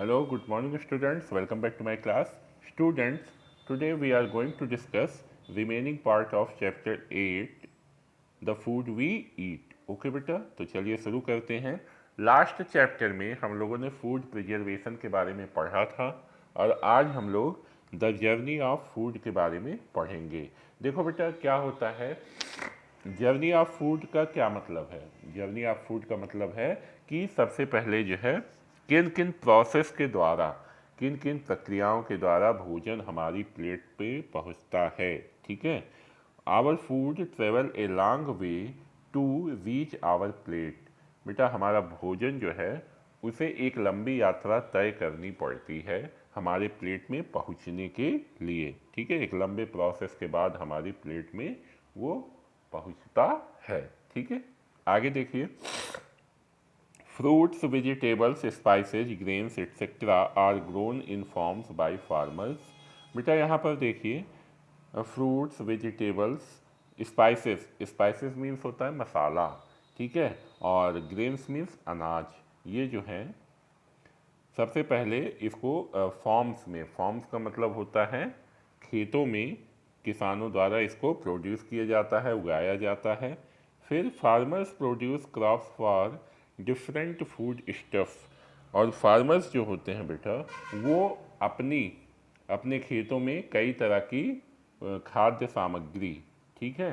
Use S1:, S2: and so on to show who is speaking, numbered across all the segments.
S1: Hello, good morning students. Welcome back to my class. Students, today we are going to discuss remaining part of chapter 8, the food we eat. Okay बेटा, तो चलिए शुरू करते हैं। Last chapter में हम लोगों ने फूड प्रिजर्वेशन के बारे में पढ़ा था और आज हम लोग द जर्नी ऑफ फूड के बारे में पढ़ेंगे। देखो बेटा, क्या होता है जर्नी ऑफ फूड का क्या मतलब है। जर्नी ऑफ फूड का मतलब है कि सबसे पहले जो है किन किन प्रोसेस के द्वारा, किन किन प्रक्रियाओं के द्वारा भोजन हमारी प्लेट पे पहुंचता है। ठीक है, our food travel a long way to reach our plate. बेटा, हमारा भोजन जो है उसे एक लंबी यात्रा तय करनी पड़ती है हमारे प्लेट में पहुंचने के लिए। ठीक है, एक लंबे प्रोसेस के बाद हमारी प्लेट में वो पहुंचता है। ठीक है, आगे देखिए। Fruits, vegetables, spices, grains etcetera are grown in farms by farmers. बेटा यहाँ पर देखिए, fruits, vegetables, spices, spices means होता है मसाला। ठीक है, और ग्रेन्स मीन्स अनाज। ये जो हैं सबसे पहले इसको फॉर्म्स में, फॉर्म्स का मतलब होता है खेतों में किसानों द्वारा इसको प्रोड्यूस किया जाता है, उगाया जाता है। फिर farmers produce crops for different food stuff. और फार्मर्स जो होते हैं बेटा, वो अपनी अपने खेतों में कई तरह की खाद्य सामग्री, ठीक है,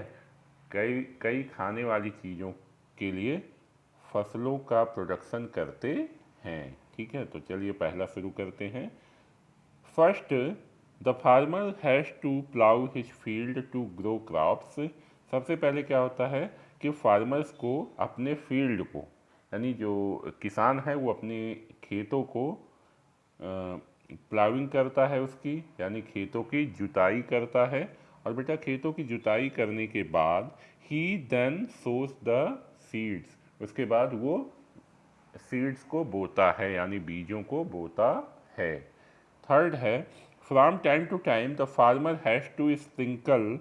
S1: कई कई खाने वाली चीज़ों के लिए फसलों का प्रोडक्शन करते हैं। ठीक है, तो चलिए पहला शुरू करते हैं। First, the farmer has to plough his field to grow crops. सबसे पहले क्या होता है कि फार्मर्स को अपने फील्ड को, यानी जो किसान है वो अपने खेतों को प्लाविंग करता है, उसकी यानी खेतों की जुताई करता है। और बेटा, खेतों की जुताई करने के बाद ही देन सोस द सीड्स। उसके बाद वो सीड्स को बोता है, यानी बीजों को बोता है। थर्ड है, from time to time the farmer has to sprinkle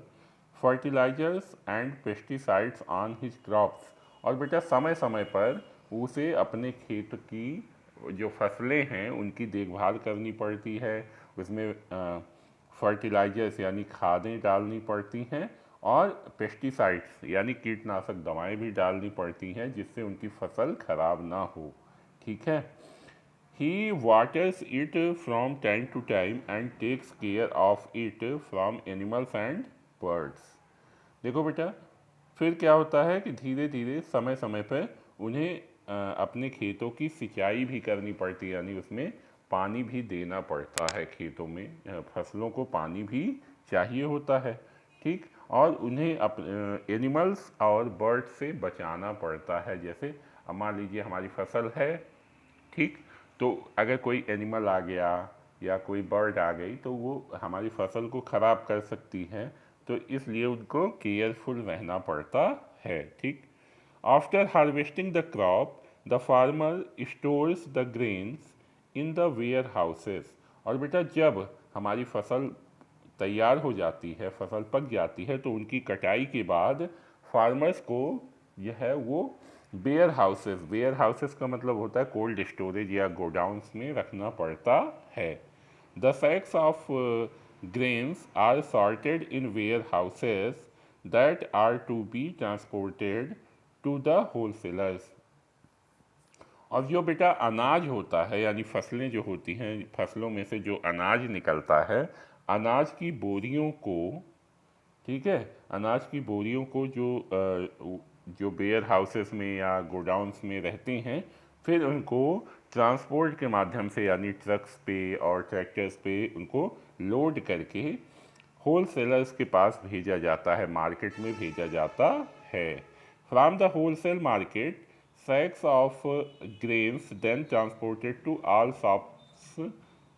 S1: fertilisers and pesticides on his crops. और बेटा, समय समय पर उसे अपने खेत की जो फसलें हैं उनकी देखभाल करनी पड़ती है। उसमें फर्टिलाइजर्स यानी खादें डालनी पड़ती हैं और पेस्टिसाइड्स यानी कीटनाशक दवाएं भी डालनी पड़ती हैं, जिससे उनकी फसल खराब ना हो। ठीक है, he waters it from time to time and takes care of it from animals and birds. देखो बेटा, फिर क्या होता है कि धीरे धीरे समय समय पर उन्हें अपने खेतों की सिंचाई भी करनी पड़ती है, यानी उसमें पानी भी देना पड़ता है। खेतों में फसलों को पानी भी चाहिए होता है। ठीक, और उन्हें एनिमल्स और बर्ड्स से बचाना पड़ता है। जैसे अब मान लीजिए हमारी फसल है, ठीक, तो अगर कोई एनिमल आ गया या कोई बर्ड आ गई तो वो हमारी फसल को ख़राब कर सकती है, तो इसलिए उनको केयरफुल रहना पड़ता है। ठीक, after harvesting the crop the farmer stores the grains in the warehouses. और बेटा, जब हमारी फसल तैयार हो जाती है, फसल पक जाती है, तो उनकी कटाई के बाद फार्मर्स को यह है वो वेयर हाउसेस का मतलब होता है कोल्ड स्टोरेज या गोडाउंस में रखना पड़ता है। The sacks of grains are sorted in warehouses that are to be transported to the wholesalers. और जो बेटा अनाज होता है, यानी फसलें जो होती हैं, फसलों में से जो अनाज निकलता है, अनाज की बोरियों को, ठीक है, अनाज की बोरियों को जो वेयर हाउसेस में या गोडाउंस में रहते हैं, फिर उनको ट्रांसपोर्ट के माध्यम से यानी ट्रक्स पे और ट्रैक्टर्स पे उनको लोड करके होल सेलर्स के पास भेजा जाता है, मार्केट में भेजा जाता है। From the wholesale market sacks of grains then transported to all shops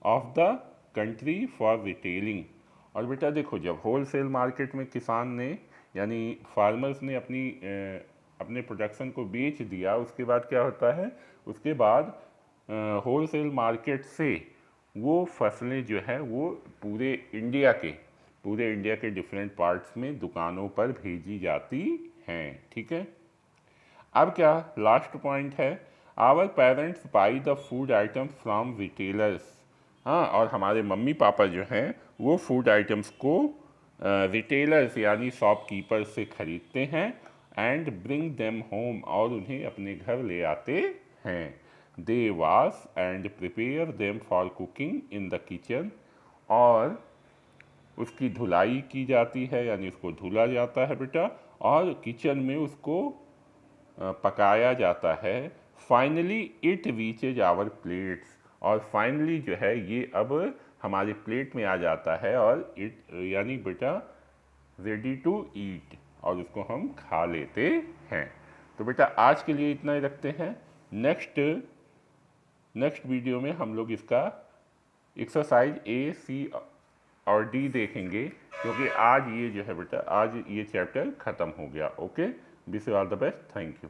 S1: of the country for retailing. और बेटा देखो, जब होल सेल मार्केट में किसान ने यानी फार्मर्स ने अपने प्रोडक्शन को बेच दिया, उसके बाद क्या होता है, उसके बाद होल सेल मार्केट से वो फसलें जो है वो पूरे इंडिया के डिफरेंट पार्ट्स में दुकानों पर भेजी जाती हैं। ठीक है, अब क्या लास्ट पॉइंट है, our parents buy the food items from retailers. हाँ, और हमारे मम्मी पापा जो हैं वो फूड आइटम्स को रिटेलर्स यानी शॉपकीपर से ख़रीदते हैं एंड ब्रिंग देम होम, और उन्हें अपने घर ले आते हैं। दे wash and prepare them for cooking in the kitchen, और उसकी धुलाई की जाती है यानी उसको धुला जाता है बेटा, और किचन में उसको पकाया जाता है। Finally it reaches our plates, और फाइनली जो है ये अब हमारे प्लेट में आ जाता है, और इट यानी बेटा रेडी टू ईट, और उसको हम खा लेते हैं। तो बेटा आज के लिए इतना ही रखते हैं। नेक्स्ट वीडियो में हम लोग इसका एक्सरसाइज ए, सी और डी देखेंगे, क्योंकि आज ये जो है बेटा आज ये चैप्टर ख़त्म हो गया। Okay, wish you all the best, thank you.